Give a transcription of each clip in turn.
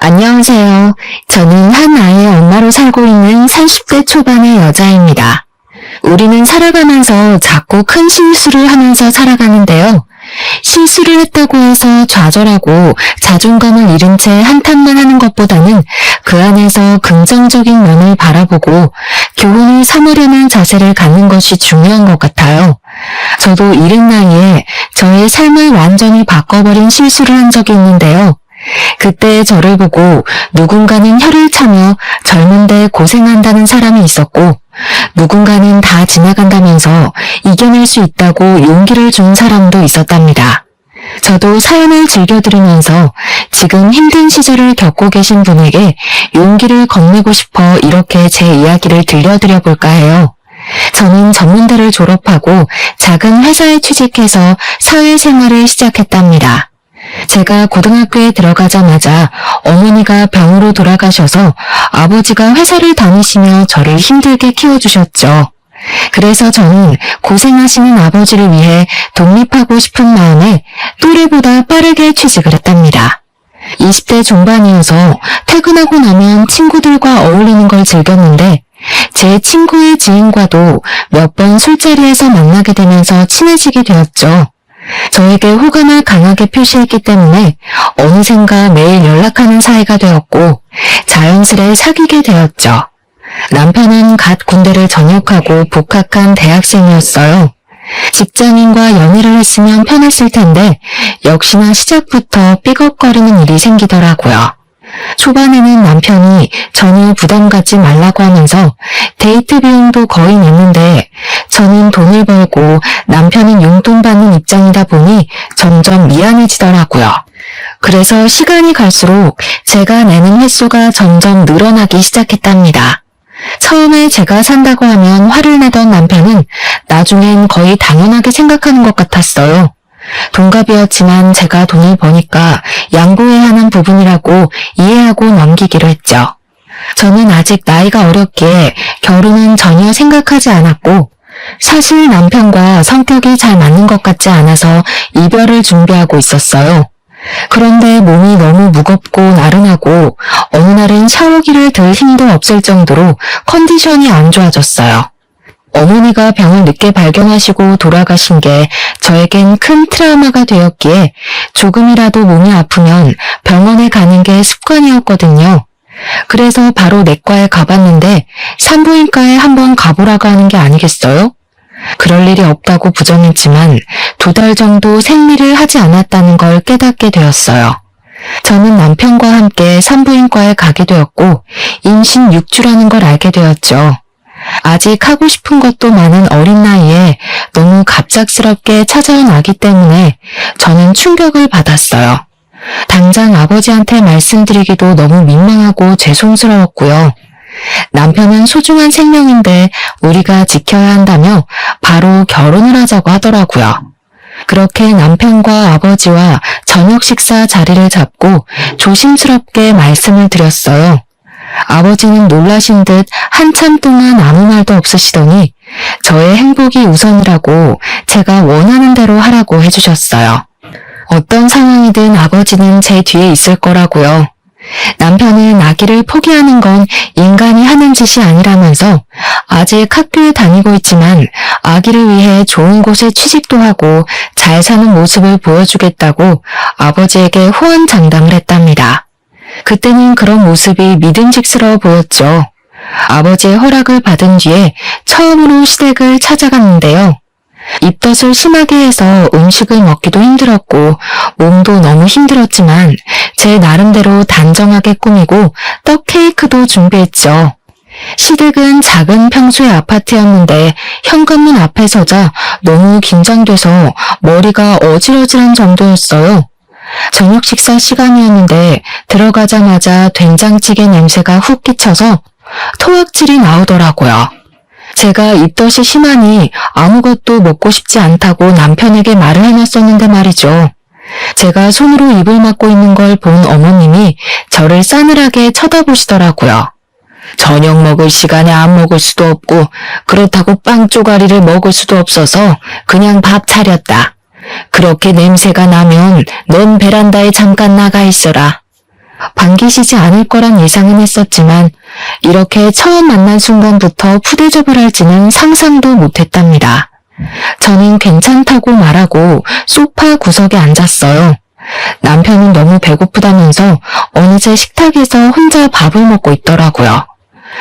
안녕하세요. 저는 한 아이의 엄마로 살고 있는 30대 초반의 여자입니다. 우리는 살아가면서 자꾸 큰 실수를 하면서 살아가는데요. 실수를 했다고 해서 좌절하고 자존감을 잃은 채 한탄만 하는 것보다는 그 안에서 긍정적인 면을 바라보고 교훈을 삼으려는 자세를 갖는 것이 중요한 것 같아요. 저도 이른 나이에 저의 삶을 완전히 바꿔버린 실수를 한 적이 있는데요. 그때 저를 보고 누군가는 혀를 차며 젊은데 고생한다는 사람이 있었고, 누군가는 다 지나간다면서 이겨낼 수 있다고 용기를 준 사람도 있었답니다. 저도 사연을 즐겨 들으면서 지금 힘든 시절을 겪고 계신 분에게 용기를 건네고 싶어 이렇게 제 이야기를 들려드려 볼까 해요. 저는 전문대를 졸업하고 작은 회사에 취직해서 사회생활을 시작했답니다. 제가 고등학교에 들어가자마자 어머니가 병으로 돌아가셔서 아버지가 회사를 다니시며 저를 힘들게 키워주셨죠. 그래서 저는 고생하시는 아버지를 위해 독립하고 싶은 마음에 또래보다 빠르게 취직을 했답니다. 20대 중반이어서 퇴근하고 나면 친구들과 어울리는 걸 즐겼는데 제 친구의 지인과도 몇 번 술자리에서 만나게 되면서 친해지게 되었죠. 저에게 호감을 강하게 표시했기 때문에 어느샌가 매일 연락하는 사이가 되었고 자연스레 사귀게 되었죠. 남편은 갓 군대를 전역하고 복학한 대학생이었어요. 직장인과 연애를 했으면 편했을 텐데 역시나 시작부터 삐걱거리는 일이 생기더라고요. 초반에는 남편이 전혀 부담 갖지 말라고 하면서 데이트 비용도 거의 냈는데 저는 돈을 벌고 남편은 용돈 받는 입장이다 보니 점점 미안해지더라고요. 그래서 시간이 갈수록 제가 내는 횟수가 점점 늘어나기 시작했답니다. 처음에 제가 산다고 하면 화를 내던 남편은 나중엔 거의 당연하게 생각하는 것 같았어요. 동갑이었지만 제가 돈을 버니까 양보해야 하는 부분이라고 이해하고 넘기기로 했죠. 저는 아직 나이가 어렸기에 결혼은 전혀 생각하지 않았고 사실 남편과 성격이 잘 맞는 것 같지 않아서 이별을 준비하고 있었어요. 그런데 몸이 너무 무겁고 나른하고 어느 날은 샤워기를 들 힘도 없을 정도로 컨디션이 안 좋아졌어요. 어머니가 병을 늦게 발견하시고 돌아가신 게 저에겐 큰 트라우마가 되었기에 조금이라도 몸이 아프면 병원에 가는 게 습관이었거든요. 그래서 바로 내과에 가봤는데 산부인과에 한번 가보라고 하는 게 아니겠어요? 그럴 일이 없다고 부정했지만 2달 정도 생리를 하지 않았다는 걸 깨닫게 되었어요. 저는 남편과 함께 산부인과에 가게 되었고 임신 6주라는 걸 알게 되었죠. 아직 하고 싶은 것도 많은 어린 나이에 너무 갑작스럽게 찾아온 아기 때문에 저는 충격을 받았어요. 당장 아버지한테 말씀드리기도 너무 민망하고 죄송스러웠고요. 남편은 소중한 생명인데 우리가 지켜야 한다며 바로 결혼을 하자고 하더라고요. 그렇게 남편과 아버지와 저녁 식사 자리를 잡고 조심스럽게 말씀을 드렸어요. 아버지는 놀라신 듯 한참 동안 아무 말도 없으시더니 저의 행복이 우선이라고 제가 원하는 대로 하라고 해주셨어요. 어떤 상황이든 아버지는 제 뒤에 있을 거라고요. 남편은 아기를 포기하는 건 인간이 하는 짓이 아니라면서 아직 학교에 다니고 있지만 아기를 위해 좋은 곳에 취직도 하고 잘 사는 모습을 보여주겠다고 아버지에게 호언장담을 했답니다. 그때는 그런 모습이 믿음직스러워 보였죠. 아버지의 허락을 받은 뒤에 처음으로 시댁을 찾아갔는데요. 입덧을 심하게 해서 음식을 먹기도 힘들었고 몸도 너무 힘들었지만 제 나름대로 단정하게 꾸미고 떡 케이크도 준비했죠. 시댁은 작은 평수의 아파트였는데 현관문 앞에 서자 너무 긴장돼서 머리가 어질어질한 정도였어요. 저녁 식사 시간이었는데 들어가자마자 된장찌개 냄새가 훅 끼쳐서 토악질이 나오더라고요. 제가 입덧이 심하니 아무것도 먹고 싶지 않다고 남편에게 말을 해놨었는데 말이죠. 제가 손으로 입을 막고 있는 걸 본 어머님이 저를 싸늘하게 쳐다보시더라고요. 저녁 먹을 시간에 안 먹을 수도 없고 그렇다고 빵 쪼가리를 먹을 수도 없어서 그냥 밥 차렸다. 그렇게 냄새가 나면 넌 베란다에 잠깐 나가 있어라. 반기시지 않을 거란 예상은 했었지만 이렇게 처음 만난 순간부터 푸대접을 할지는 상상도 못했답니다. 저는 괜찮다고 말하고 소파 구석에 앉았어요. 남편은 너무 배고프다면서 어느새 식탁에서 혼자 밥을 먹고 있더라고요.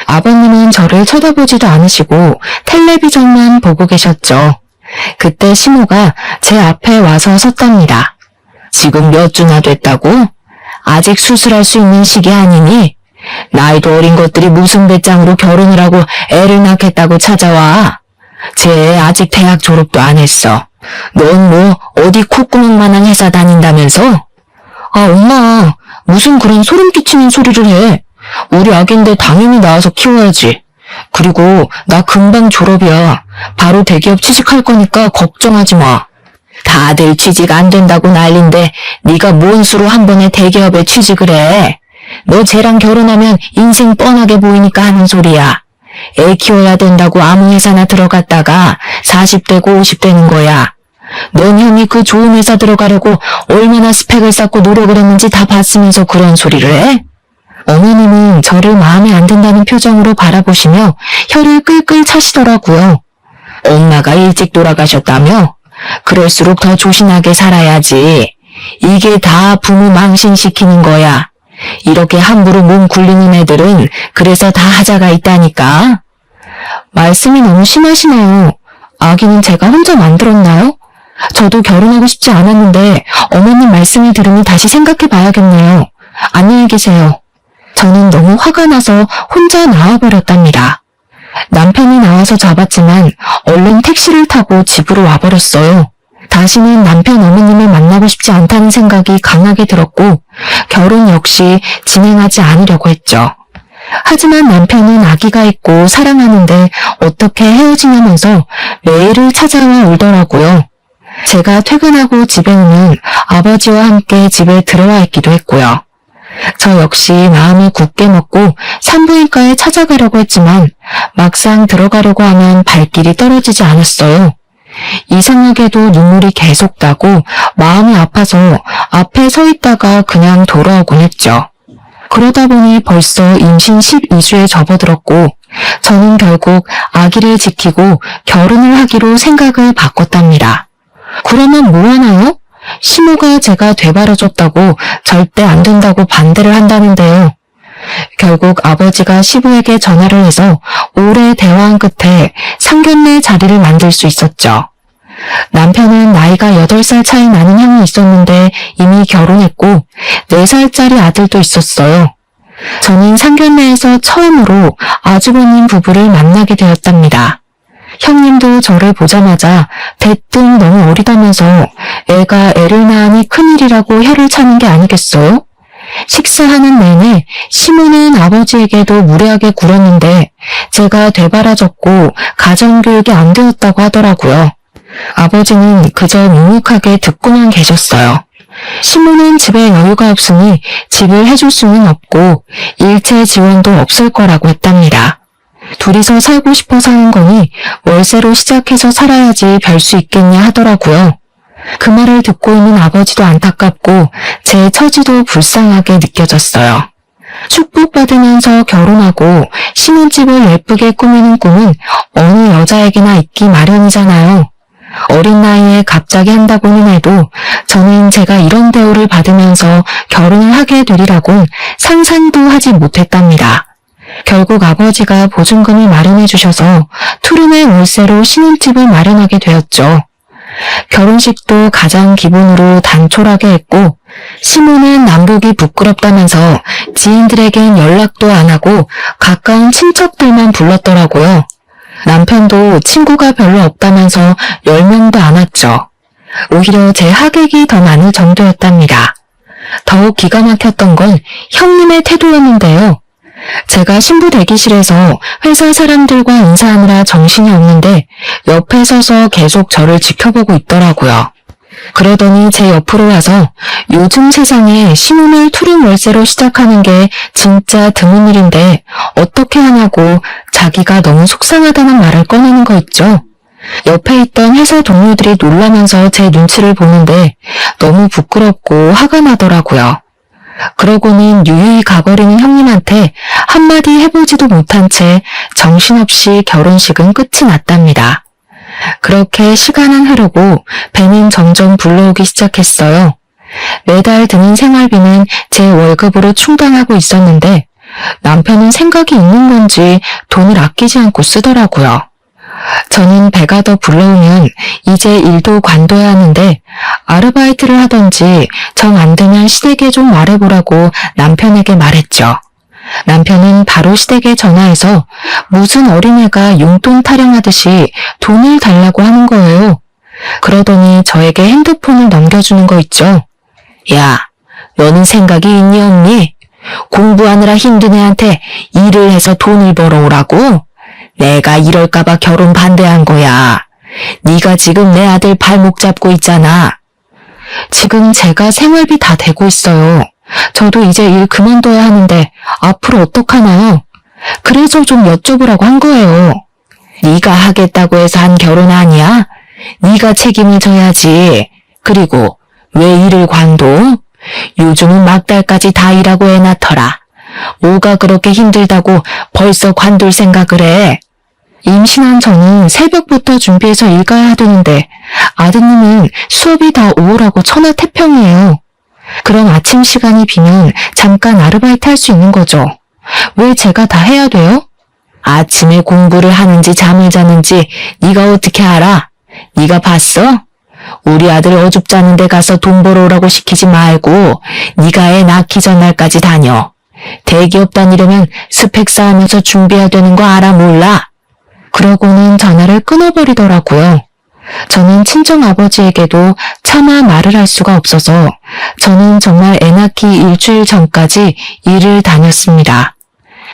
아버님은 저를 쳐다보지도 않으시고 텔레비전만 보고 계셨죠. 그때 시모가 제 앞에 와서 섰답니다. 지금 몇 주나 됐다고? 아직 수술할 수 있는 시기 아니니? 나이도 어린 것들이 무슨 배짱으로 결혼을 하고 애를 낳겠다고 찾아와? 쟤 애 아직 대학 졸업도 안 했어. 넌 뭐 어디 콧구멍만한 회사 다닌다면서? 아, 엄마, 무슨 그런 소름 끼치는 소리를 해. 우리 아기인데 당연히 낳아서 키워야지. 그리고 나 금방 졸업이야. 바로 대기업 취직할 거니까 걱정하지 마. 다들 취직 안 된다고 난린데 네가 뭔 수로 한 번에 대기업에 취직을 해. 너 쟤랑 결혼하면 인생 뻔하게 보이니까 하는 소리야. 애 키워야 된다고 아무 회사나 들어갔다가 40대고 50대는 거야. 넌 형이 그 좋은 회사 들어가려고 얼마나 스펙을 쌓고 노력을 했는지 다 봤으면서 그런 소리를 해? 어머님은 저를 마음에 안 든다는 표정으로 바라보시며 혀를 끌끌 차시더라고요. 엄마가 일찍 돌아가셨다며? 그럴수록 더 조신하게 살아야지. 이게 다 부모 망신시키는 거야. 이렇게 함부로 몸 굴리는 애들은 그래서 다 하자가 있다니까. 말씀이 너무 심하시네요. 아기는 제가 혼자 만들었나요? 저도 결혼하고 싶지 않았는데 어머님 말씀을 들으니 다시 생각해 봐야겠네요. 안녕히 계세요. 저는 너무 화가 나서 혼자 나와버렸답니다. 남편이 나와서 잡았지만 얼른 택시를 타고 집으로 와버렸어요. 다시는 남편 어머님을 만나고 싶지 않다는 생각이 강하게 들었고 결혼 역시 진행하지 않으려고 했죠. 하지만 남편은 아기가 있고 사랑하는데 어떻게 헤어지냐면서 매일을 찾아와 울더라고요. 제가 퇴근하고 집에 오면 아버지와 함께 집에 들어와 있기도 했고요. 저 역시 마음을 굳게 먹고 산부인과에 찾아가려고 했지만 막상 들어가려고 하면 발길이 떨어지지 않았어요. 이상하게도 눈물이 계속 나고 마음이 아파서 앞에 서 있다가 그냥 돌아오곤 했죠. 그러다 보니 벌써 임신 12주에 접어들었고 저는 결국 아기를 지키고 결혼을 하기로 생각을 바꿨답니다. 그러면 뭐 하나요? 시모가 제가 되바라졌다고 절대 안 된다고 반대를 한다는데요. 결국 아버지가 시부에게 전화를 해서 오래 대화한 끝에 상견례 자리를 만들 수 있었죠. 남편은 나이가 8살 차이 나는 형이 있었는데 이미 결혼했고 4살짜리 아들도 있었어요. 저는 상견례에서 처음으로 아주버님 부부를 만나게 되었답니다. 형님도 저를 보자마자 대뜸 너무 어리다면서 애가 애를 낳으니 큰일이라고 혀를 차는 게 아니겠어요? 식사하는 내내 시모는 아버지에게도 무례하게 굴었는데 제가 되바라졌고 가정교육이 안 되었다고 하더라고요. 아버지는 그저 묵묵하게 듣고만 계셨어요. 시모는 집에 여유가 없으니 집을 해줄 수는 없고 일체 지원도 없을 거라고 했답니다. 둘이서 살고 싶어서 하는 거니 월세로 시작해서 살아야지 별 수 있겠냐 하더라고요. 그 말을 듣고 있는 아버지도 안타깝고 제 처지도 불쌍하게 느껴졌어요. 축복받으면서 결혼하고 신혼집을 예쁘게 꾸미는 꿈은 어느 여자에게나 있기 마련이잖아요. 어린 나이에 갑자기 한다고는 해도 저는 제가 이런 대우를 받으면서 결혼을 하게 되리라곤 상상도 하지 못했답니다. 결국 아버지가 보증금을 마련해 주셔서 투룸의 월세로 신혼집을 마련하게 되었죠. 결혼식도 가장 기본으로 단촐하게 했고 시모는 남복이 부끄럽다면서 지인들에겐 연락도 안 하고 가까운 친척들만 불렀더라고요. 남편도 친구가 별로 없다면서 10명도 안 왔죠. 오히려 제 하객이 더 많을 정도였답니다. 더욱 기가 막혔던 건 형님의 태도였는데요. 제가 신부 대기실에서 회사 사람들과 인사하느라 정신이 없는데 옆에 서서 계속 저를 지켜보고 있더라고요. 그러더니 제 옆으로 와서 요즘 세상에 신혼을 투룸 월세로 시작하는 게 진짜 드문 일인데 어떻게 하냐고 자기가 너무 속상하다는 말을 꺼내는 거 있죠. 옆에 있던 회사 동료들이 놀라면서 제 눈치를 보는데 너무 부끄럽고 화가 나더라고요. 그러고는 유유히 가버리는 형님한테 한마디 해보지도 못한 채 정신없이 결혼식은 끝이 났답니다. 그렇게 시간은 흐르고 배는 점점 불러오기 시작했어요. 매달 드는 생활비는 제 월급으로 충당하고 있었는데 남편은 생각이 있는 건지 돈을 아끼지 않고 쓰더라고요. 저는 배가 더 불러오면 이제 일도 관둬야 하는데 아르바이트를 하던지 정 안 되면 시댁에 좀 말해보라고 남편에게 말했죠. 남편은 바로 시댁에 전화해서 무슨 어린애가 용돈 타령하듯이 돈을 달라고 하는 거예요. 그러더니 저에게 핸드폰을 넘겨주는 거 있죠. 야, 너는 생각이 있니 없니? 공부하느라 힘든 애한테 일을 해서 돈을 벌어오라고? 내가 이럴까봐 결혼 반대한 거야. 네가 지금 내 아들 발목 잡고 있잖아. 지금 제가 생활비 다 대고 있어요. 저도 이제 일 그만둬야 하는데 앞으로 어떡하나요? 그래서 좀 여쭤보라고 한 거예요. 네가 하겠다고 해서 한 결혼 아니야? 네가 책임을 져야지. 그리고 왜 일을 관둬? 요즘은 막달까지 다 일하고 애 낳더라. 뭐가 그렇게 힘들다고 벌써 관둘 생각을 해? 임신한 저는 새벽부터 준비해서 일 가야 하는데 아드님은 수업이 다 오후라고 천하태평이에요. 그럼 아침 시간이 비면 잠깐 아르바이트 할 수 있는 거죠. 왜 제가 다 해야 돼요? 아침에 공부를 하는지 잠을 자는지 네가 어떻게 알아? 네가 봤어? 우리 아들 어줍잖은 데 가서 돈 벌어오라고 시키지 말고 네가 애 낳기 전날까지 다녀. 대기업 다니려면 스펙 쌓으면서 준비해야 되는 거 알아 몰라? 그러고는 전화를 끊어버리더라고요. 저는 친정아버지에게도 차마 말을 할 수가 없어서 저는 정말 애 낳기 일주일 전까지 일을 다녔습니다.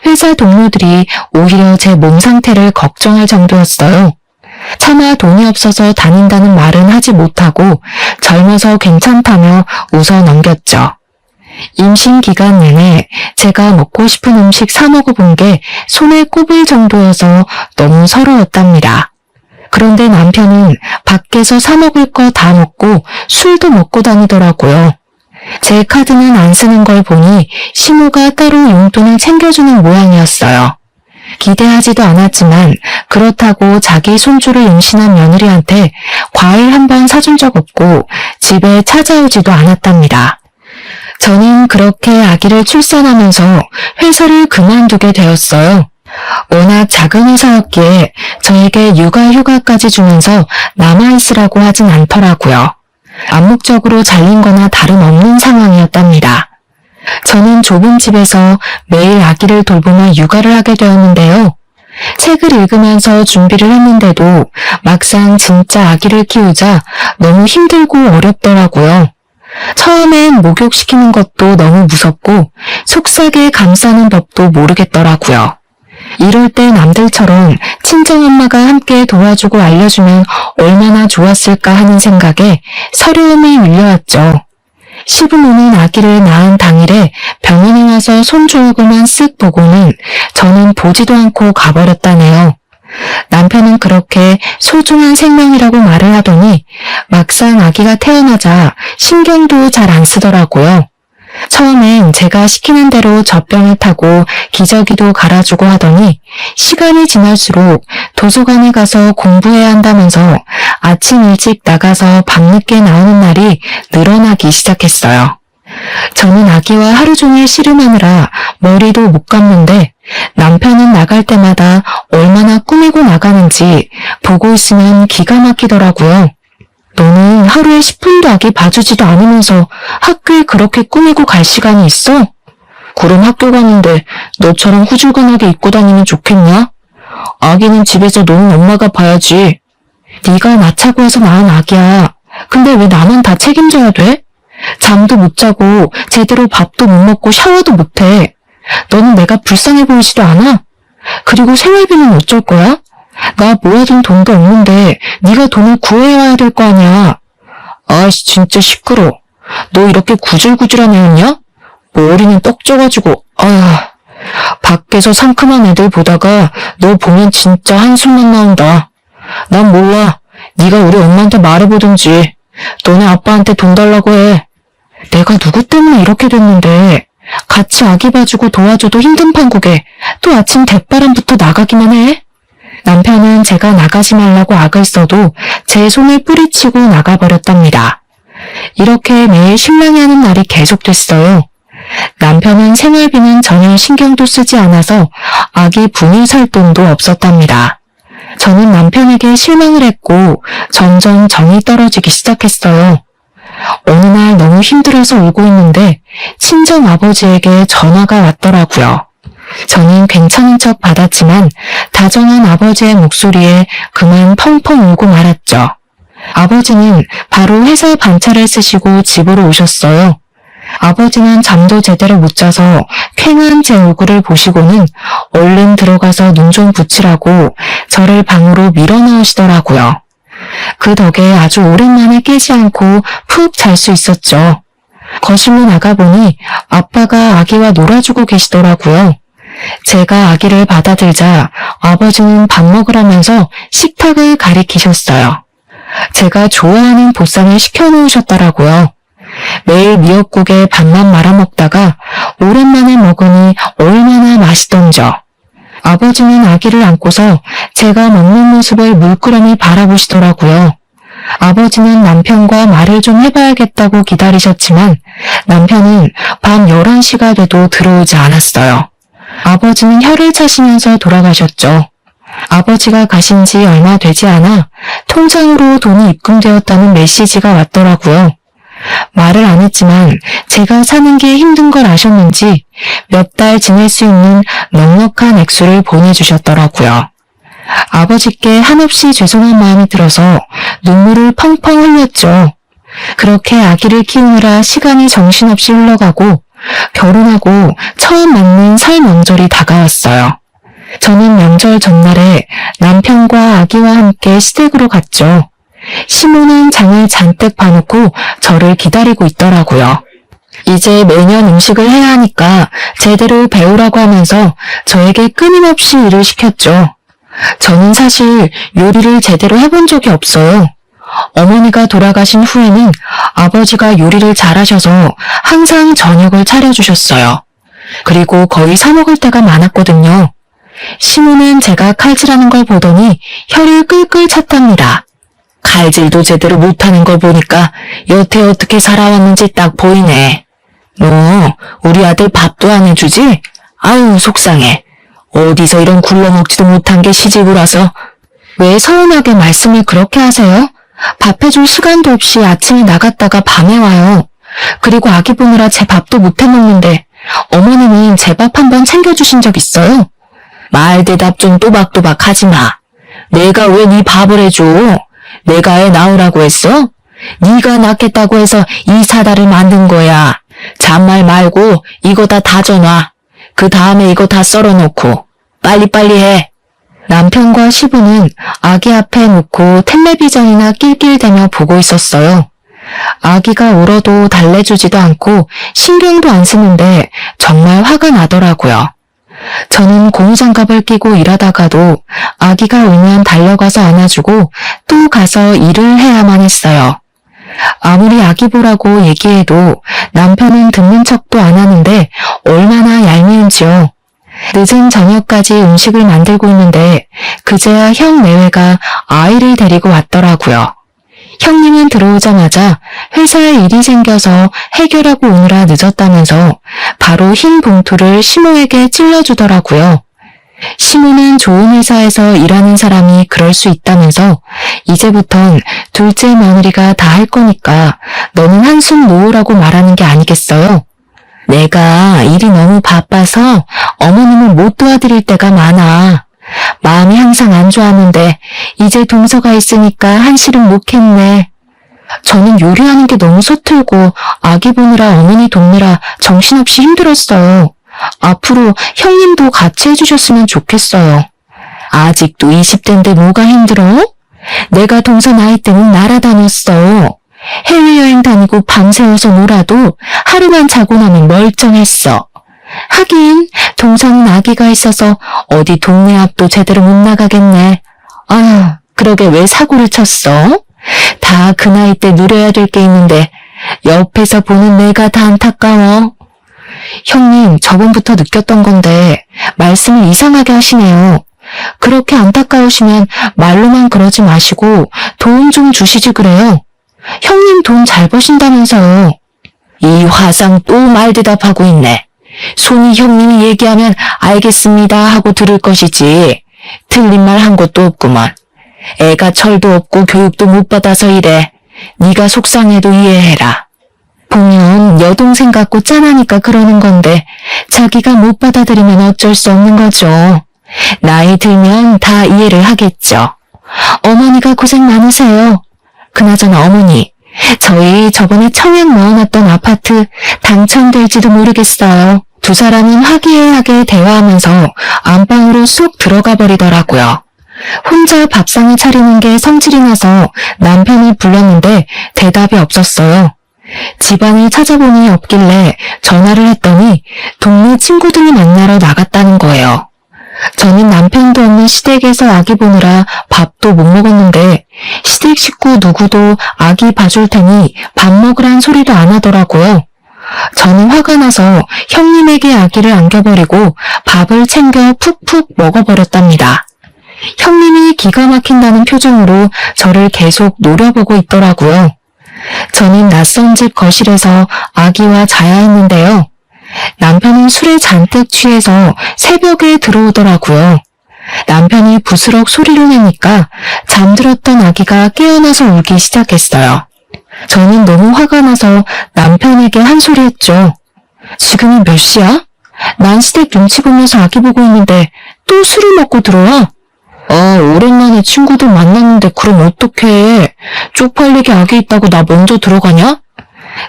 회사 동료들이 오히려 제 몸 상태를 걱정할 정도였어요. 차마 돈이 없어서 다닌다는 말은 하지 못하고 젊어서 괜찮다며 웃어 넘겼죠. 임신 기간 내내 제가 먹고 싶은 음식 사 먹어본 게 손에 꼽을 정도여서 너무 서러웠답니다. 그런데 남편은 밖에서 사 먹을 거 다 먹고 술도 먹고 다니더라고요. 제 카드는 안 쓰는 걸 보니 시모가 따로 용돈을 챙겨주는 모양이었어요. 기대하지도 않았지만 그렇다고 자기 손주를 임신한 며느리한테 과일 한 번 사준 적 없고 집에 찾아오지도 않았답니다. 저는 그렇게 아기를 출산하면서 회사를 그만두게 되었어요. 워낙 작은 회사였기에 저에게 육아휴가까지 주면서 남아있으라고 하진 않더라고요. 암묵적으로 잘린 거나 다름없는 상황이었답니다. 저는 좁은 집에서 매일 아기를 돌보며 육아를 하게 되었는데요. 책을 읽으면서 준비를 했는데도 막상 진짜 아기를 키우자 너무 힘들고 어렵더라고요. 처음엔 목욕시키는 것도 너무 무섭고 속삭여 감싸는 법도 모르겠더라고요. 이럴 때 남들처럼 친정엄마가 함께 도와주고 알려주면 얼마나 좋았을까 하는 생각에 서러움이 밀려왔죠. 시부모는 아기를 낳은 당일에 병원에 와서 손주 얼굴만 쓱 보고는 저는 보지도 않고 가버렸다네요. 남편은 그렇게 소중한 생명이라고 말을 하더니 막상 아기가 태어나자 신경도 잘 안 쓰더라고요. 처음엔 제가 시키는 대로 젖병을 타고 기저귀도 갈아주고 하더니 시간이 지날수록 도서관에 가서 공부해야 한다면서 아침 일찍 나가서 밤늦게 나오는 날이 늘어나기 시작했어요. 저는 아기와 하루 종일 씨름하느라 머리도 못 감는데 남편은 나갈 때마다 얼마나 꾸미고 나가는지 보고 있으면 기가 막히더라고요. 너는 하루에 10분도 아기 봐주지도 않으면서 학교에 그렇게 꾸미고 갈 시간이 있어? 그럼 학교 가는데 너처럼 후줄근하게 입고 다니면 좋겠냐? 아기는 집에서 노는 엄마가 봐야지. 네가 낳자고 해서 낳은 아기야. 근데 왜 나만 다 책임져야 돼? 잠도 못 자고 제대로 밥도 못 먹고 샤워도 못 해. 너는 내가 불쌍해 보이지도 않아? 그리고 생활비는 어쩔 거야? 나 모아둔 돈도 없는데 네가 돈을 구해와야 될 거 아니야. 아이씨 진짜 시끄러. 너 이렇게 구질구질한 애였냐? 머리는 떡져가지고 밖에서 상큼한 애들 보다가 너 보면 진짜 한숨만 나온다. 난 몰라. 네가 우리 엄마한테 말해보든지. 너네 아빠한테 돈 달라고 해. 내가 누구 때문에 이렇게 됐는데 같이 아기 봐주고 도와줘도 힘든 판국에 또 아침 대바람부터 나가기만 해? 남편은 제가 나가지 말라고 악을 써도 제 손을 뿌리치고 나가버렸답니다. 이렇게 매일 신랑이 하는 날이 계속됐어요. 남편은 생활비는 전혀 신경도 쓰지 않아서 아기 분유 살 돈도 없었답니다. 저는 남편에게 실망을 했고 점점 정이 떨어지기 시작했어요. 어느 날 너무 힘들어서 울고 있는데 친정 아버지에게 전화가 왔더라고요. 저는 괜찮은 척 받았지만 다정한 아버지의 목소리에 그만 펑펑 울고 말았죠. 아버지는 바로 회사 반차를 쓰시고 집으로 오셨어요. 아버지는 잠도 제대로 못 자서 쾌한 제 얼굴을 보시고는 얼른 들어가서 눈 좀 붙이라고 저를 방으로 밀어넣으시더라고요. 그 덕에 아주 오랜만에 깨지 않고 푹 잘 수 있었죠. 거실로 나가보니 아빠가 아기와 놀아주고 계시더라고요. 제가 아기를 받아들자 아버지는 밥 먹으라면서 식탁을 가리키셨어요. 제가 좋아하는 보쌈을 시켜놓으셨더라고요. 매일 미역국에 밥만 말아먹다가 오랜만에 먹으니 얼마나 맛있던져. 아버지는 아기를 안고서 제가 먹는 모습을 물끄러미 바라보시더라고요. 아버지는 남편과 말을 좀 해봐야겠다고 기다리셨지만 남편은 밤 11시가 돼도 들어오지 않았어요. 아버지는 혀를 차시면서 돌아가셨죠. 아버지가 가신 지 얼마 되지 않아 통장으로 돈이 입금되었다는 메시지가 왔더라고요. 말을 안 했지만 제가 사는 게 힘든 걸 아셨는지 몇 달 지낼 수 있는 넉넉한 액수를 보내주셨더라고요. 아버지께 한없이 죄송한 마음이 들어서 눈물을 펑펑 흘렸죠. 그렇게 아기를 키우느라 시간이 정신없이 흘러가고 결혼하고 처음 맞는 설 명절이 다가왔어요. 저는 명절 전날에 남편과 아기와 함께 시댁으로 갔죠. 시모는 장을 잔뜩 봐놓고 저를 기다리고 있더라고요. 이제 매년 음식을 해야 하니까 제대로 배우라고 하면서 저에게 끊임없이 일을 시켰죠. 저는 사실 요리를 제대로 해본 적이 없어요. 어머니가 돌아가신 후에는 아버지가 요리를 잘하셔서 항상 저녁을 차려주셨어요. 그리고 거의 사 먹을 때가 많았거든요. 시모는 제가 칼질하는 걸 보더니 혀를 끌끌 찼답니다. 칼질도 제대로 못하는 걸 보니까 여태 어떻게 살아왔는지 딱 보이네. 너 우리 아들 밥도 안 해주지? 아유 속상해. 어디서 이런 굴러먹지도 못한 게 시집을 와서. 왜 서운하게 말씀을 그렇게 하세요? 밥 해줄 시간도 없이 아침에 나갔다가 밤에 와요. 그리고 아기 보느라 제 밥도 못 해먹는데 어머니는 제 밥 한번 챙겨주신 적 있어요? 말 대답 좀 또박또박 하지 마. 내가 왜 네 밥을 해줘? 내가 애 낳으라고 했어? 네가 낳겠다고 해서 이 사다를 만든 거야. 잔말 말고 이거 다 다져놔. 그 다음에 이거 다 썰어놓고 빨리빨리 해. 남편과 시부는 아기 앞에 놓고 텔레비전이나 낄낄대며 보고 있었어요. 아기가 울어도 달래주지도 않고 신경도 안 쓰는데 정말 화가 나더라고요. 저는 고무장갑을 끼고 일하다가도 아기가 울면 달려가서 안아주고 또 가서 일을 해야만 했어요. 아무리 아기 보라고 얘기해도 남편은 듣는 척도 안 하는데 얼마나 얄미운지요. 늦은 저녁까지 음식을 만들고 있는데 그제야 형 내외가 아이를 데리고 왔더라고요. 형님은 들어오자마자 회사에 일이 생겨서 해결하고 오느라 늦었다면서 바로 흰 봉투를 시모에게 찔러주더라고요. 시모는 좋은 회사에서 일하는 사람이 그럴 수 있다면서 이제부턴 둘째 며느리가 다 할 거니까 너는 한숨 놓으라고 말하는 게 아니겠어요? 내가 일이 너무 바빠서 어머님을 못 도와드릴 때가 많아. 마음이 항상 안 좋았는데 이제 동서가 있으니까 한시름 놓겠네. 저는 요리하는 게 너무 서툴고 아기 보느라 어머니 돕느라 정신없이 힘들었어요. 앞으로 형님도 같이 해주셨으면 좋겠어요. 아직도 20대인데 뭐가 힘들어? 내가 동서 나이 때는 날아다녔어. 해외여행 다니고 밤새워서 놀아도 하루만 자고 나면 멀쩡했어. 하긴 동서는 아기가 있어서 어디 동네 앞도 제대로 못 나가겠네. 아휴, 그러게 왜 사고를 쳤어? 다 그 나이 때 누려야 될 게 있는데 옆에서 보는 내가 다 안타까워. 형님, 저번부터 느꼈던 건데 말씀을 이상하게 하시네요. 그렇게 안타까우시면 말로만 그러지 마시고 돈 좀 주시지 그래요. 형님 돈 잘 버신다면서요. 이 화상 또 말대답하고 있네. 손이 형님이 얘기하면 알겠습니다 하고 들을 것이지 틀린 말 한 것도 없구만. 애가 철도 없고 교육도 못 받아서 이래. 네가 속상해도 이해해라. 보면 여동생 같고 짠하니까 그러는 건데 자기가 못 받아들이면 어쩔 수 없는 거죠. 나이 들면 다 이해를 하겠죠. 어머니가 고생 많으세요. 그나저나 어머니, 저희 저번에 청약 넣어놨던 아파트 당첨될지도 모르겠어요. 두 사람은 화기애애하게 대화하면서 안방으로 쑥 들어가 버리더라고요. 혼자 밥상을 차리는 게 성질이 나서 남편을 불렀는데 대답이 없었어요. 집안을 찾아보니 없길래 전화를 했더니 동네 친구들이 만나러 나갔다는 거예요. 저는 남편도 없는 시댁에서 아기 보느라 밥도 못 먹었는데 시댁 식구 누구도 아기 봐줄 테니 밥 먹으란 소리도 안 하더라고요. 저는 화가 나서 형님에게 아기를 안겨버리고 밥을 챙겨 푹푹 먹어버렸답니다. 형님이 기가 막힌다는 표정으로 저를 계속 노려보고 있더라고요. 저는 낯선 집 거실에서 아기와 자야 했는데요. 남편은 술에 잔뜩 취해서 새벽에 들어오더라고요. 남편이 부스럭 소리를 내니까 잠들었던 아기가 깨어나서 울기 시작했어요. 저는 너무 화가 나서 남편에게 한 소리 했죠. 지금이 몇 시야? 난 시댁 눈치 보면서 아기 보고 있는데 또 술을 먹고 들어와? 오랜만에 친구들 만났는데 그럼 어떡해. 쪽팔리게 아기 있다고 나 먼저 들어가냐?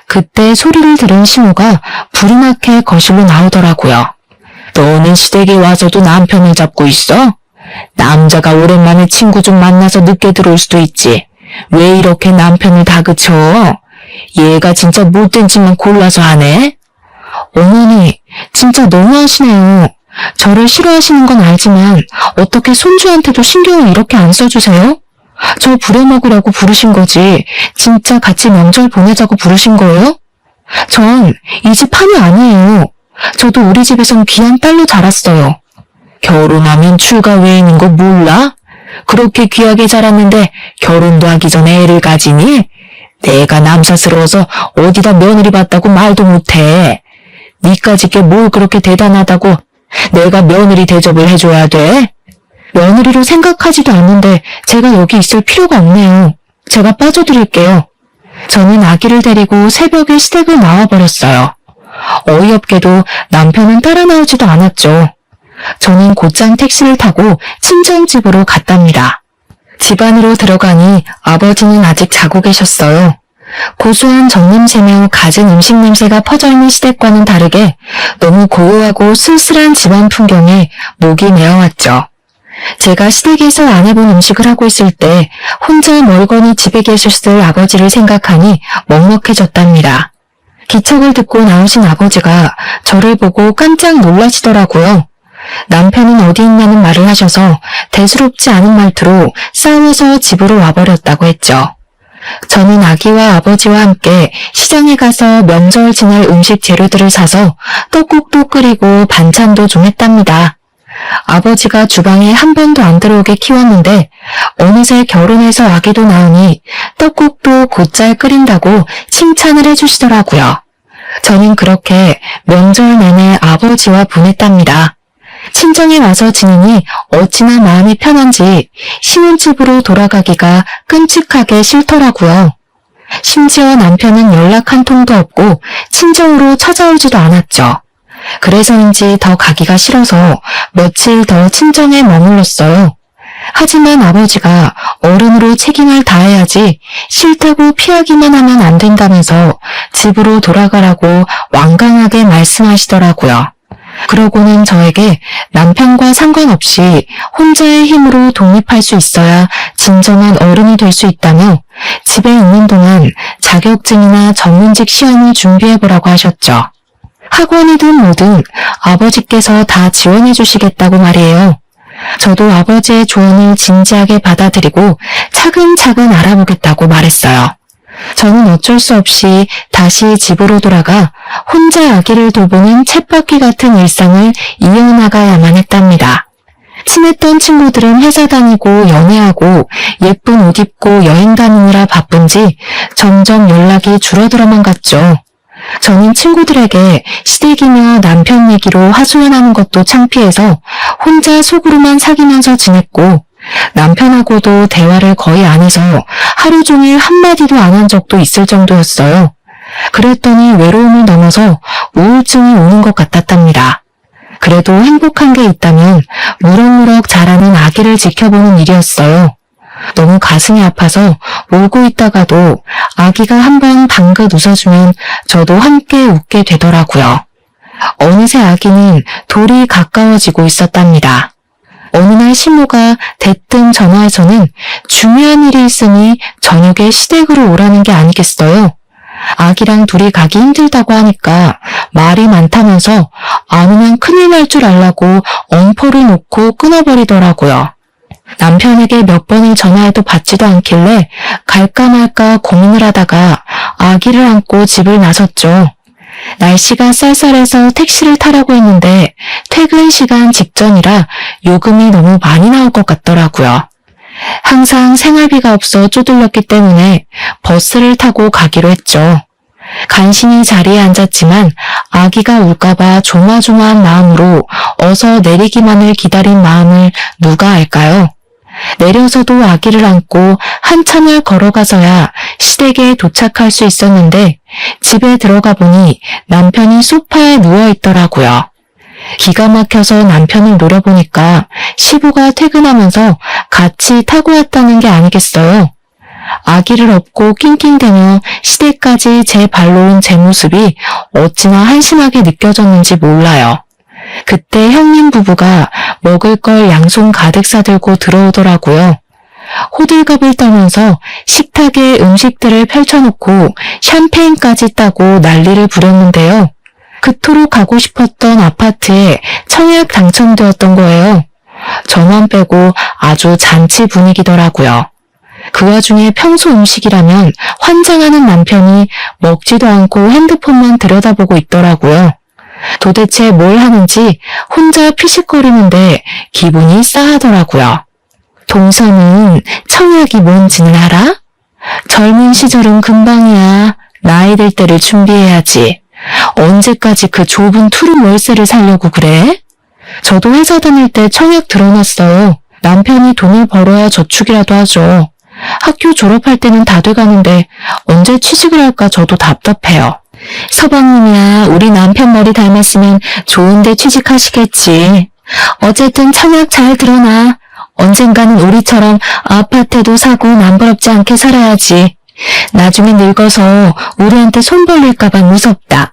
그때 소리를 들은 신우가 불이 나게 거실로 나오더라고요. 너는 시댁에 와서도 남편을 잡고 있어? 남자가 오랜만에 친구 좀 만나서 늦게 들어올 수도 있지. 왜 이렇게 남편을 다그쳐? 얘가 진짜 못된 짓만 골라서 하네? 어머니, 진짜 너무하시네요. 저를 싫어하시는 건 알지만 어떻게 손주한테도 신경을 이렇게 안 써주세요? 저 부려먹으려고 부르신 거지 진짜 같이 명절 보내자고 부르신 거예요? 전 이 집 판이 아니에요. 저도 우리 집에선 귀한 딸로 자랐어요. 결혼하면 출가 외에는 거 몰라? 그렇게 귀하게 자랐는데 결혼도 하기 전에 애를 가지니? 내가 남사스러워서 어디다 며느리 봤다고 말도 못해. 니까짓 게 뭘 그렇게 대단하다고 내가 며느리 대접을 해줘야 돼? 며느리로 생각하지도 않는데 제가 여기 있을 필요가 없네요. 제가 빠져드릴게요. 저는 아기를 데리고 새벽에 시댁을 나와버렸어요. 어이없게도 남편은 따라 나오지도 않았죠. 저는 곧장 택시를 타고 친정집으로 갔답니다. 집 안으로 들어가니 아버지는 아직 자고 계셨어요. 고소한 젖냄새며 갖은 음식 냄새가 퍼져있는 시댁과는 다르게 너무 고요하고 쓸쓸한 집안 풍경에 목이 메어왔죠. 제가 시댁에서 안 해본 음식을 하고 있을 때 혼자 멀거니 집에 계셨을 아버지를 생각하니 먹먹해졌답니다. 기척을 듣고 나오신 아버지가 저를 보고 깜짝 놀라시더라고요. 남편은 어디 있냐는 말을 하셔서 대수롭지 않은 말투로 싸워서 집으로 와버렸다고 했죠. 저는 아기와 아버지와 함께 시장에 가서 명절 지날 음식 재료들을 사서 떡국도 끓이고 반찬도 좀 했답니다. 아버지가 주방에 한 번도 안 들어오게 키웠는데 어느새 결혼해서 아기도 낳으니 떡국도 곧잘 끓인다고 칭찬을 해주시더라고요. 저는 그렇게 명절 내내 아버지와 보냈답니다. 친정에 와서 지내니 어찌나 마음이 편한지 신혼집으로 돌아가기가 끔찍하게 싫더라고요. 심지어 남편은 연락 한 통도 없고 친정으로 찾아오지도 않았죠. 그래서인지 더 가기가 싫어서 며칠 더 친정에 머물렀어요. 하지만 아버지가 어른으로 책임을 다해야지 싫다고 피하기만 하면 안 된다면서 집으로 돌아가라고 완강하게 말씀하시더라고요. 그러고는 저에게 남편과 상관없이 혼자의 힘으로 독립할 수 있어야 진정한 어른이 될 수 있다며 집에 있는 동안 자격증이나 전문직 시험을 준비해보라고 하셨죠. 학원이든 뭐든 아버지께서 다 지원해 주시겠다고 말이에요. 저도 아버지의 조언을 진지하게 받아들이고 차근차근 알아보겠다고 말했어요. 저는 어쩔 수 없이 다시 집으로 돌아가 혼자 아기를 돌보는 쳇바퀴 같은 일상을 이어나가야만 했답니다. 친했던 친구들은 회사 다니고 연애하고 예쁜 옷 입고 여행 다니느라 바쁜지 점점 연락이 줄어들어만 갔죠. 저는 친구들에게 시댁이며 남편 얘기로 하소연하는 것도 창피해서 혼자 속으로만 사귀면서 지냈고 남편하고도 대화를 거의 안 해서 하루 종일 한마디도 안 한 적도 있을 정도였어요. 그랬더니 외로움을 넘어서 우울증이 오는 것 같았답니다. 그래도 행복한 게 있다면 무럭무럭 자라는 아기를 지켜보는 일이었어요. 너무 가슴이 아파서 울고 있다가도 아기가 한번 방긋 웃어주면 저도 함께 웃게 되더라고요. 어느새 아기는 돌이 가까워지고 있었답니다. 어느 날 시모가 대뜸 전화해서는 중요한 일이 있으니 저녁에 시댁으로 오라는 게 아니겠어요? 아기랑 둘이 가기 힘들다고 하니까 말이 많다면서 안 오면 큰일 날 줄 알라고 엄포를 놓고 끊어버리더라고요. 남편에게 몇 번을 전화해도 받지도 않길래 갈까 말까 고민을 하다가 아기를 안고 집을 나섰죠. 날씨가 쌀쌀해서 택시를 타라고 했는데 퇴근 시간 직전이라 요금이 너무 많이 나올 것 같더라고요. 항상 생활비가 없어 쪼들렸기 때문에 버스를 타고 가기로 했죠. 간신히 자리에 앉았지만 아기가 울까봐 조마조마한 마음으로 어서 내리기만을 기다린 마음을 누가 알까요? 내려서도 아기를 안고 한참을 걸어가서야 시댁에 도착할 수 있었는데 집에 들어가 보니 남편이 소파에 누워 있더라고요. 기가 막혀서 남편을 노려보니까 시부가 퇴근하면서 같이 타고 왔다는 게 아니겠어요. 아기를 업고 낑낑대며 시댁까지 제 발로 온 제 모습이 어찌나 한심하게 느껴졌는지 몰라요. 그때 형님 부부가 먹을 걸 양손 가득 싸들고 들어오더라고요. 호들갑을 떨면서 식탁에 음식들을 펼쳐놓고 샴페인까지 따고 난리를 부렸는데요. 그토록 가고 싶었던 아파트에 청약 당첨되었던 거예요. 저만 빼고 아주 잔치 분위기더라고요. 그 와중에 평소 음식이라면 환장하는 남편이 먹지도 않고 핸드폰만 들여다보고 있더라고요. 도대체 뭘 하는지 혼자 피식거리는데 기분이 싸하더라고요. 동서는 청약이 뭔지는 알아? 젊은 시절은 금방이야. 나이 들 때를 준비해야지. 언제까지 그 좁은 투룸 월세를 살려고 그래? 저도 회사 다닐 때 청약 들어놨어요. 남편이 돈을 벌어야 저축이라도 하죠. 학교 졸업할 때는 다 돼가는데 언제 취직을 할까 저도 답답해요. 서방님이야 우리 남편 머리 닮았으면 좋은데 취직하시겠지. 어쨌든 청약 잘 들어놔. 언젠가는 우리처럼 아파트도 사고 남부럽지 않게 살아야지. 나중에 늙어서 우리한테 손 벌릴까봐 무섭다.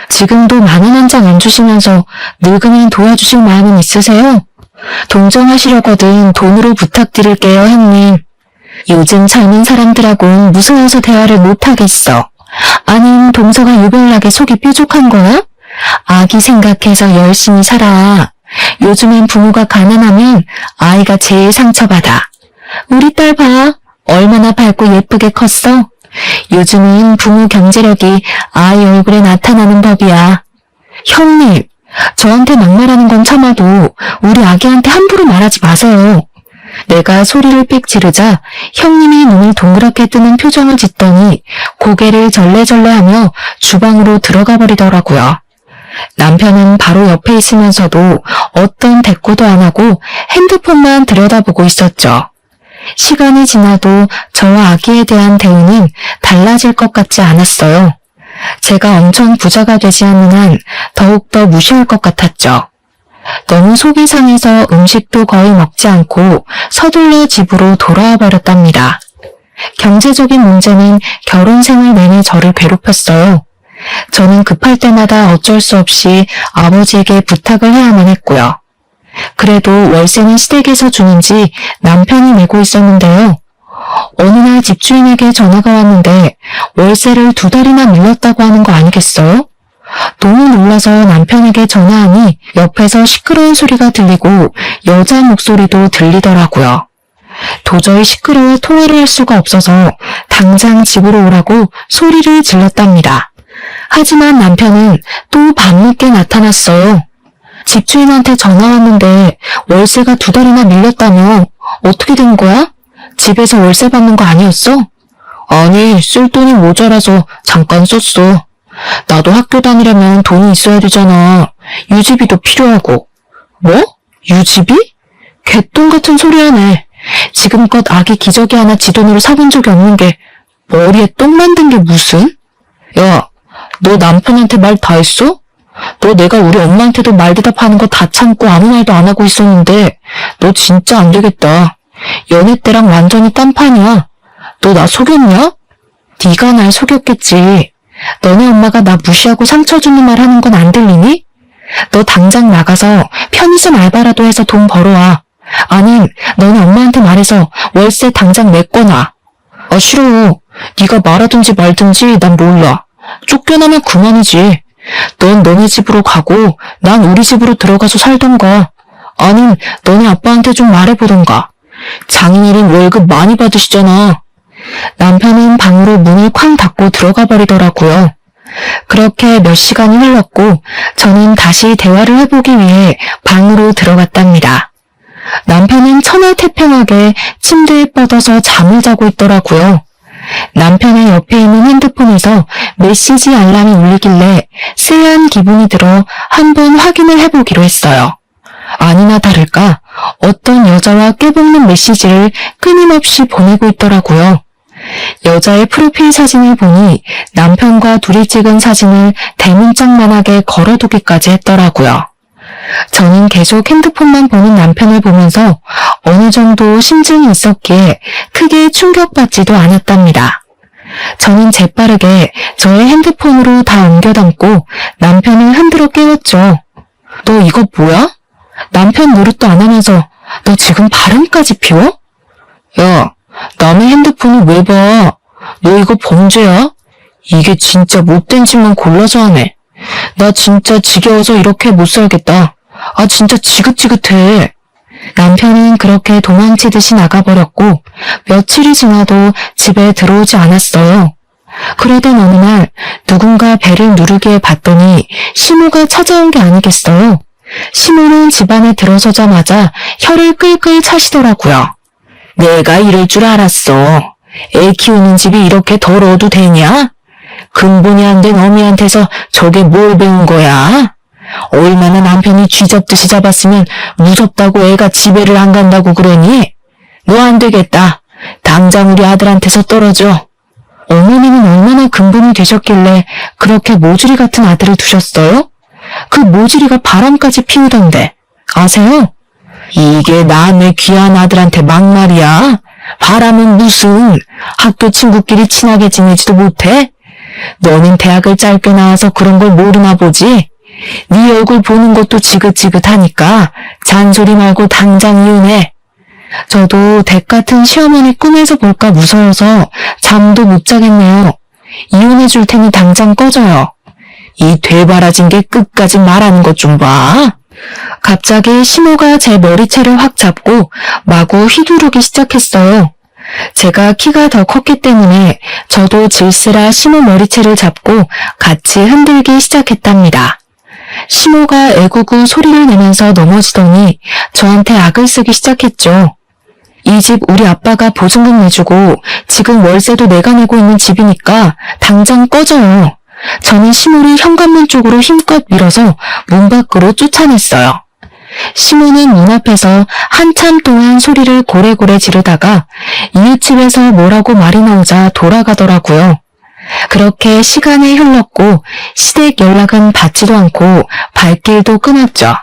지금도 10,000원 한 장 안 주시면서 늙으면 도와주실 마음은 있으세요? 동정하시려거든 돈으로 부탁드릴게요, 형님. 요즘 젊은 사람들하고는 무서워서 대화를 못하겠어. 아님 동서가 유별나게 속이 뾰족한 거야? 아기 생각해서 열심히 살아. 요즘엔 부모가 가난하면 아이가 제일 상처받아. 우리 딸 봐. 얼마나 밝고 예쁘게 컸어? 요즘은 부모 경제력이 아이 얼굴에 나타나는 법이야. 형님, 저한테 막말하는 건 참아도 우리 아기한테 함부로 말하지 마세요. 내가 소리를 삑 지르자 형님이 눈을 동그랗게 뜨는 표정을 짓더니 고개를 절레절레하며 주방으로 들어가 버리더라고요. 남편은 바로 옆에 있으면서도 어떤 대꾸도 안 하고 핸드폰만 들여다보고 있었죠. 시간이 지나도 저와 아기에 대한 대우는 달라질 것 같지 않았어요. 제가 엄청 부자가 되지 않는 한 더욱더 무시할 것 같았죠. 너무 속이 상해서 음식도 거의 먹지 않고 서둘러 집으로 돌아와 버렸답니다. 경제적인 문제는 결혼 생활 내내 저를 괴롭혔어요. 저는 급할 때마다 어쩔 수 없이 아버지에게 부탁을 해야만 했고요. 그래도 월세는 시댁에서 주는지 남편이 내고 있었는데요. 어느 날 집주인에게 전화가 왔는데 월세를 2달이나 밀렸다고 하는 거 아니겠어요? 너무 놀라서 남편에게 전화하니 옆에서 시끄러운 소리가 들리고 여자 목소리도 들리더라고요. 도저히 시끄러워 통화를 할 수가 없어서 당장 집으로 오라고 소리를 질렀답니다. 하지만 남편은 또 밤늦게 나타났어요. 집주인한테 전화 왔는데 월세가 2달이나 밀렸다며. 어떻게 된 거야? 집에서 월세 받는 거 아니었어? 아니, 쓸 돈이 모자라서 잠깐 썼어. 나도 학교 다니려면 돈이 있어야 되잖아. 유지비도 필요하고. 뭐? 유지비? 개똥 같은 소리 하네. 지금껏 아기 기저귀 하나 지 돈으로 사본 적이 없는 게 머리에 똥 만든 게 무슨? 야, 너 남편한테 말 다 했어? 너 내가 우리 엄마한테도 말 대답하는 거 다 참고 아무 말도 안 하고 있었는데 너 진짜 안 되겠다. 연애 때랑 완전히 딴판이야. 너 나 속였냐? 네가 날 속였겠지. 너네 엄마가 나 무시하고 상처 주는 말 하는 건 안 들리니? 너 당장 나가서 편의점 알바라도 해서 돈 벌어와. 아님 너네 엄마한테 말해서 월세 당장 내거나. 아 싫어. 네가 말하든지 말든지 난 몰라. 쫓겨나면 그만이지. 넌 너네 집으로 가고 난 우리 집으로 들어가서 살던가. 아님 너네 아빠한테 좀 말해보던가. 장인어른 월급 많이 받으시잖아. 남편은 방으로 문을 쾅 닫고 들어가 버리더라고요. 그렇게 몇 시간이 흘렀고 저는 다시 대화를 해보기 위해 방으로 들어갔답니다. 남편은 천하태평하게 침대에 뻗어서 잠을 자고 있더라고요. 남편의 옆에 있는 핸드폰에서 메시지 알람이 울리길래 쎄한 기분이 들어 한번 확인을 해보기로 했어요. 아니나 다를까 어떤 여자와 꾀볶는 메시지를 끊임없이 보내고 있더라고요. 여자의 프로필 사진을 보니 남편과 둘이 찍은 사진을 대문짝만하게 걸어두기까지 했더라고요. 저는 계속 핸드폰만 보는 남편을 보면서 어느 정도 심증이 있었기에 크게 충격받지도 않았답니다. 저는 재빠르게 저의 핸드폰으로 다 옮겨 담고 남편을 흔들어 깨웠죠. 너 이거 뭐야? 남편 노릇도 안 하면서 너 지금 바람까지 피워? 야, 남의 핸드폰을 왜 봐? 너 이거 범죄야? 이게 진짜 못된 짓만 골라서 하네. 나 진짜 지겨워서 이렇게 못 살겠다. 아 진짜 지긋지긋해. 남편은 그렇게 도망치듯이 나가버렸고 며칠이 지나도 집에 들어오지 않았어요. 그러던 어느 날 누군가 배를 누르게 봤더니 시모가 찾아온 게 아니겠어요. 시모는 집안에 들어서자마자 혀를 끌끌 차시더라고요. 내가 이럴 줄 알았어. 애 키우는 집이 이렇게 더러워도 되냐? 근본이 안 된 어미한테서 저게 뭘 배운 거야? 얼마나 남편이 쥐잡듯이 잡았으면 무섭다고 애가 집에를 안 간다고 그러니? 너 안 되겠다. 당장 우리 아들한테서 떨어져. 어머니는 얼마나 근본이 되셨길래 그렇게 모주리 같은 아들을 두셨어요? 그 모주리가 바람까지 피우던데. 아세요? 이게 남의 귀한 아들한테 막말이야? 바람은 무슨 학교 친구끼리 친하게 지내지도 못해? 너는 대학을 짧게 나와서 그런 걸 모르나 보지? 네 얼굴 보는 것도 지긋지긋하니까 잔소리 말고 당장 이혼해. 저도 댁 같은 시어머니 꿈에서 볼까 무서워서 잠도 못 자겠네요. 이혼해 줄 테니 당장 꺼져요. 이 되바라진 게 끝까지 말하는 것 좀 봐. 갑자기 시모가 제 머리채를 확 잡고 마구 휘두르기 시작했어요. 제가 키가 더 컸기 때문에 저도 질쓰라 시모 머리채를 잡고 같이 흔들기 시작했답니다. 시모가 애구구 소리를 내면서 넘어지더니 저한테 악을 쓰기 시작했죠. 이 집 우리 아빠가 보증금 내주고 지금 월세도 내가 내고 있는 집이니까 당장 꺼져요. 저는 시모를 현관문 쪽으로 힘껏 밀어서 문 밖으로 쫓아냈어요. 시모는 문 앞에서 한참 동안 소리를 고래고래 지르다가 이웃집에서 뭐라고 말이 나오자 돌아가더라고요. 그렇게 시간이 흘렀고 시댁 연락은 받지도 않고 발길도 끊었죠.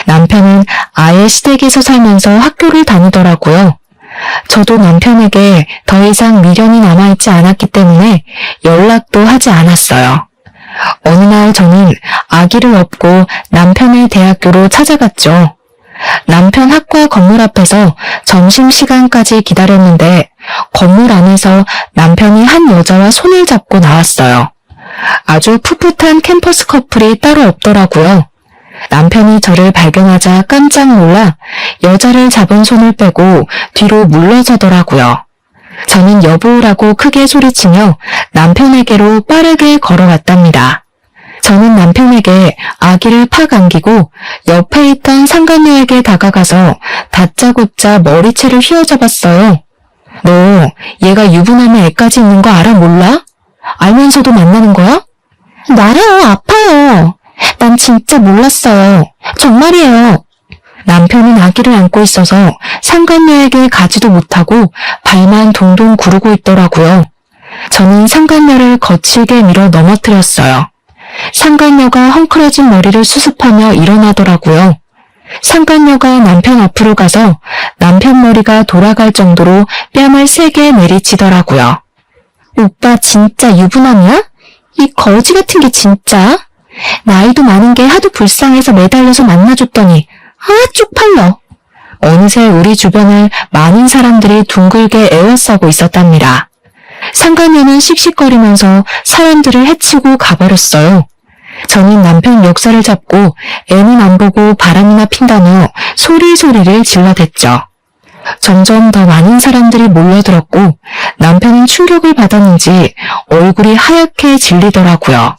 남편은 아예 시댁에서 살면서 학교를 다니더라고요. 저도 남편에게 더 이상 미련이 남아있지 않았기 때문에 연락도 하지 않았어요. 어느 날 저는 아기를 업고 남편의 대학교로 찾아갔죠. 남편 학과 건물 앞에서 점심시간까지 기다렸는데 건물 안에서 남편이 한 여자와 손을 잡고 나왔어요. 아주 풋풋한 캠퍼스 커플이 따로 없더라고요. 남편이 저를 발견하자 깜짝 놀라 여자를 잡은 손을 빼고 뒤로 물러서더라고요. 저는 여보라고 크게 소리치며 남편에게로 빠르게 걸어갔답니다. 저는 남편에게 아기를 팍 안기고 옆에 있던 상간녀에게 다가가서 다짜고짜 머리채를 휘어잡았어요. 너 얘가 유부남의 애까지 있는 거 알아 몰라? 알면서도 만나는 거야? 나요, 아파요. 난 진짜 몰랐어요. 정말이에요. 남편은 아기를 안고 있어서 상간녀에게 가지도 못하고 발만 동동 구르고 있더라고요. 저는 상간녀를 거칠게 밀어 넘어뜨렸어요. 상간녀가 헝클어진 머리를 수습하며 일어나더라고요. 상간녀가 남편 앞으로 가서 남편 머리가 돌아갈 정도로 뺨을 세게 내리치더라고요. 오빠 진짜 유부남이야? 이 거지 같은 게 진짜? 나이도 많은 게 하도 불쌍해서 매달려서 만나줬더니 쪽팔려. 어느새 우리 주변을 많은 사람들이 둥글게 에워싸고 있었답니다. 상간녀는 씩씩거리면서 사람들을 해치고 가버렸어요. 저는 남편 멱살을 잡고 애는 안 보고 바람이나 핀다며 소리소리를 질러댔죠. 점점 더 많은 사람들이 몰려들었고 남편은 충격을 받았는지 얼굴이 하얗게 질리더라고요.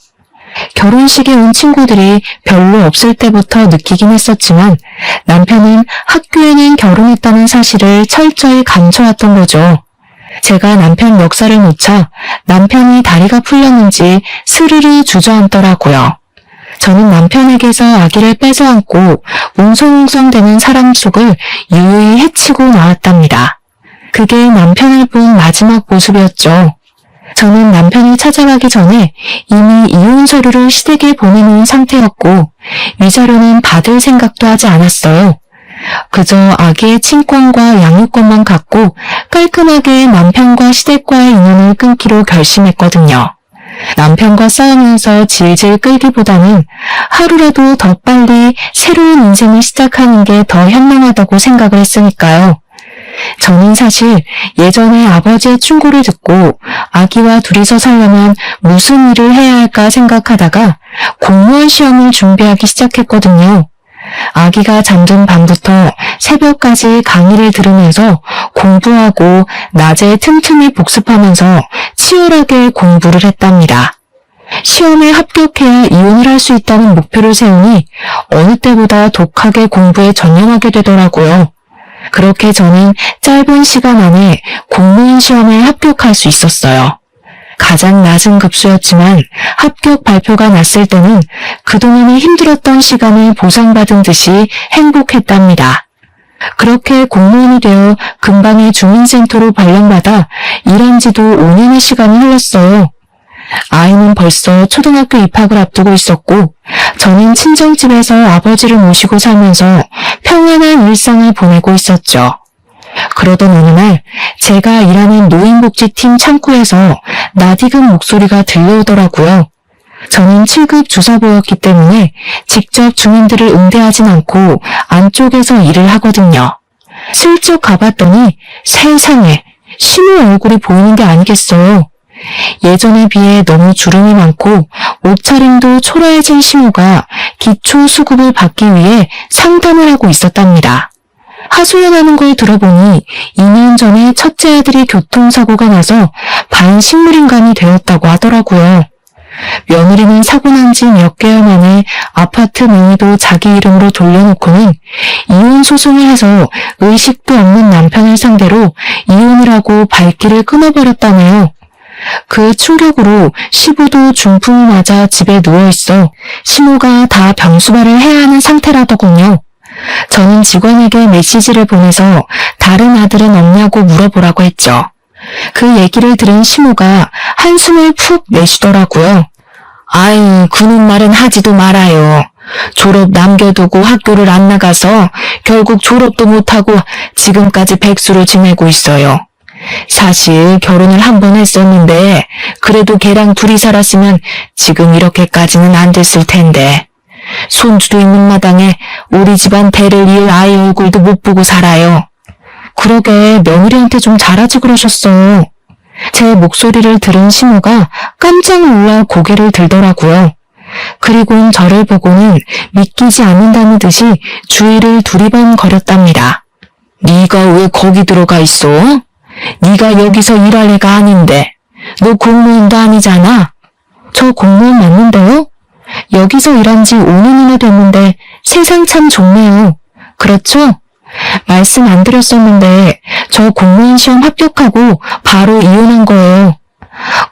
결혼식에 온 친구들이 별로 없을 때부터 느끼긴 했었지만 남편은 학교에는 결혼했다는 사실을 철저히 감춰왔던 거죠. 제가 남편 멱살을 놓자 남편이 다리가 풀렸는지 스르르 주저앉더라고요. 저는 남편에게서 아기를 뺏어 안고 웅성웅성대는 사람 속을 유유히 헤치고 나왔답니다. 그게 남편을 본 마지막 모습이었죠. 저는 남편이 찾아가기 전에 이미 이혼 서류를 시댁에 보내놓은 상태였고 위자료는 받을 생각도 하지 않았어요. 그저 아기의 친권과 양육권만 갖고 깔끔하게 남편과 시댁과의 인연을 끊기로 결심했거든요. 남편과 싸우면서 질질 끌기보다는 하루라도 더 빨리 새로운 인생을 시작하는 게 더 현명하다고 생각을 했으니까요. 저는 사실 예전에 아버지의 충고를 듣고 아기와 둘이서 살려면 무슨 일을 해야 할까 생각하다가 공무원 시험을 준비하기 시작했거든요. 아기가 잠든 밤부터 새벽까지 강의를 들으면서 공부하고 낮에 틈틈이 복습하면서 치열하게 공부를 했답니다. 시험에 합격해야 이혼을 할 수 있다는 목표를 세우니 어느 때보다 독하게 공부에 전념하게 되더라고요. 그렇게 저는 짧은 시간 안에 공무원 시험에 합격할 수 있었어요. 가장 낮은 급수였지만 합격 발표가 났을 때는 그동안에 힘들었던 시간을 보상받은 듯이 행복했답니다. 그렇게 공무원이 되어 근방의 주민센터로 발령받아 일한 지도 5년의 시간이 흘렀어요. 아이는 벌써 초등학교 입학을 앞두고 있었고 저는 친정집에서 아버지를 모시고 살면서 평안한 일상을 보내고 있었죠. 그러던 어느 날 제가 일하는 노인복지팀 창구에서 낯익은 목소리가 들려오더라고요. 저는 7급 주사부였기 때문에 직접 주민들을 응대하진 않고 안쪽에서 일을 하거든요. 슬쩍 가봤더니 세상에 신우 얼굴이 보이는 게 아니겠어요. 예전에 비해 너무 주름이 많고 옷차림도 초라해진 신우가 기초 수급을 받기 위해 상담을 하고 있었답니다. 하소연하는 걸 들어보니 2년 전에 첫째 아들이 교통사고가 나서 반식물인간이 되었다고 하더라고요. 며느리는 사고 난 지 몇 개월 만에 아파트 명의도 자기 이름으로 돌려놓고는 이혼 소송을 해서 의식도 없는 남편을 상대로 이혼을 하고 발길을 끊어버렸다네요. 그 충격으로 시부도 중풍을 맞아 집에 누워있어 신우가 다 병수발을 해야 하는 상태라더군요. 저는 직원에게 메시지를 보내서 다른 아들은 없냐고 물어보라고 했죠. 그 얘기를 들은 신우가 한숨을 푹 내쉬더라고요. 아이, 그놈 말은 하지도 말아요. 졸업 남겨두고 학교를 안 나가서 결국 졸업도 못하고 지금까지 백수로 지내고 있어요. 사실 결혼을 한 번 했었는데 그래도 걔랑 둘이 살았으면 지금 이렇게까지는 안 됐을 텐데 손주도 있는 마당에 우리 집안 대를 이을 아이 얼굴도 못 보고 살아요. 그러게 며느리한테 좀 잘하지 그러셨어. 제 목소리를 들은 신우가 깜짝 놀라 고개를 들더라고요. 그리고는 저를 보고는 믿기지 않는다는 듯이 주위를 두리번거렸답니다. 네가 왜 거기 들어가 있어? 네가 여기서 일할 애가 아닌데. 너 공무원도 아니잖아. 저 공무원 맞는데요? 여기서 일한 지 5년이나 됐는데 세상 참 좋네요. 그렇죠? 말씀 안 드렸었는데 저 공무원 시험 합격하고 바로 이혼한 거예요.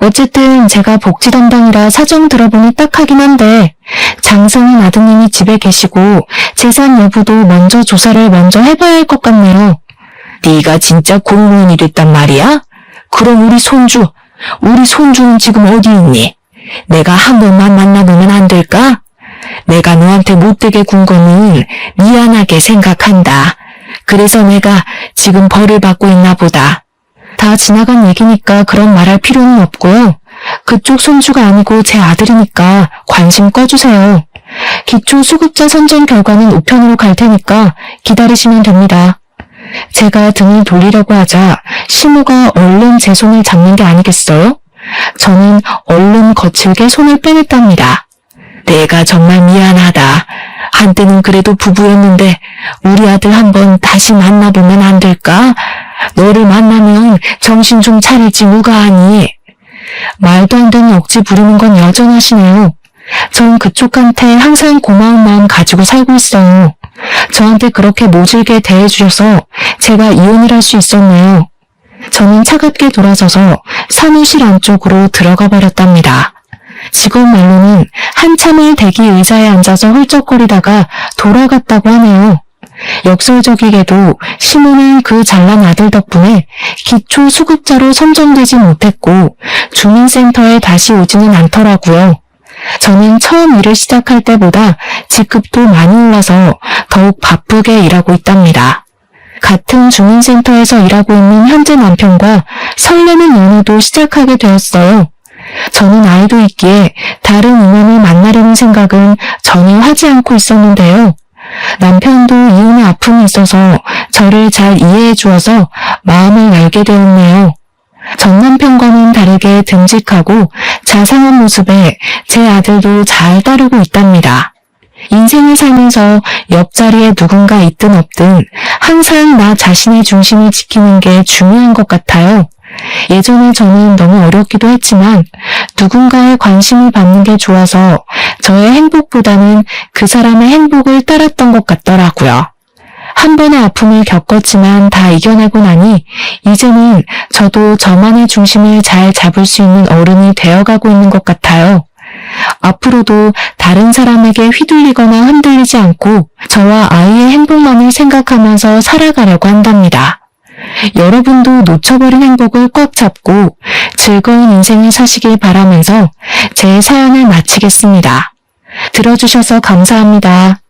어쨌든 제가 복지 담당이라 사정 들어보니 딱하긴 한데 장성인 아드님이 집에 계시고 재산 여부도 먼저 조사를 먼저 해봐야 할 것 같네요. 네가 진짜 공무원이 됐단 말이야? 그럼 우리 손주는 지금 어디 있니? 내가 한 번만 만나보면 안 될까? 내가 너한테 못되게 군 거는 미안하게 생각한다. 그래서 내가 지금 벌을 받고 있나 보다. 다 지나간 얘기니까 그런 말할 필요는 없고요. 그쪽 손주가 아니고 제 아들이니까 관심 꺼주세요. 기초수급자 선정 결과는 우편으로 갈 테니까 기다리시면 됩니다. 제가 등을 돌리려고 하자 시모가 얼른 제 손을 잡는 게 아니겠어요? 저는 얼른 거칠게 손을 빼냈답니다. 내가 정말 미안하다. 한때는 그래도 부부였는데 우리 아들 한번 다시 만나보면 안 될까? 너를 만나면 정신 좀 차릴지 누가 아니. 말도 안 되는 억지 부리는 건 여전하시네요. 전 그쪽한테 항상 고마운 마음 가지고 살고 있어요. 저한테 그렇게 모질게 대해주셔서 제가 이혼을 할 수 있었네요. 저는 차갑게 돌아서서 사무실 안쪽으로 들어가 버렸답니다. 직원 말로는 한참을 대기 의자에 앉아서 훌쩍거리다가 돌아갔다고 하네요. 역설적이게도 시모는 그 잘난 아들 덕분에 기초수급자로 선정되지 못했고 주민센터에 다시 오지는 않더라고요. 저는 처음 일을 시작할 때보다 직급도 많이 올라서 더욱 바쁘게 일하고 있답니다. 같은 주민센터에서 일하고 있는 현재 남편과 설레는 연애도 시작하게 되었어요. 저는 아이도 있기에 다른 인연을 만나려는 생각은 전혀 하지 않고 있었는데요. 남편도 이혼의 아픔이 있어서 저를 잘 이해해 주어서 마음을 열게 되었네요. 전 남편과는 다르게 듬직하고 자상한 모습에 제 아들도 잘 따르고 있답니다. 인생을 살면서 옆자리에 누군가 있든 없든 항상 나 자신의 중심을 지키는 게 중요한 것 같아요. 예전에 저는 너무 어렵기도 했지만 누군가의 관심을 받는 게 좋아서 저의 행복보다는 그 사람의 행복을 따랐던 것 같더라고요. 한 번의 아픔을 겪었지만 다 이겨내고 나니 이제는 저도 저만의 중심을 잘 잡을 수 있는 어른이 되어가고 있는 것 같아요. 앞으로도 다른 사람에게 휘둘리거나 흔들리지 않고 저와 아이의 행복만을 생각하면서 살아가려고 한답니다. 여러분도 놓쳐버린 행복을 꽉 잡고 즐거운 인생을 사시길 바라면서 제 사연을 마치겠습니다. 들어주셔서 감사합니다.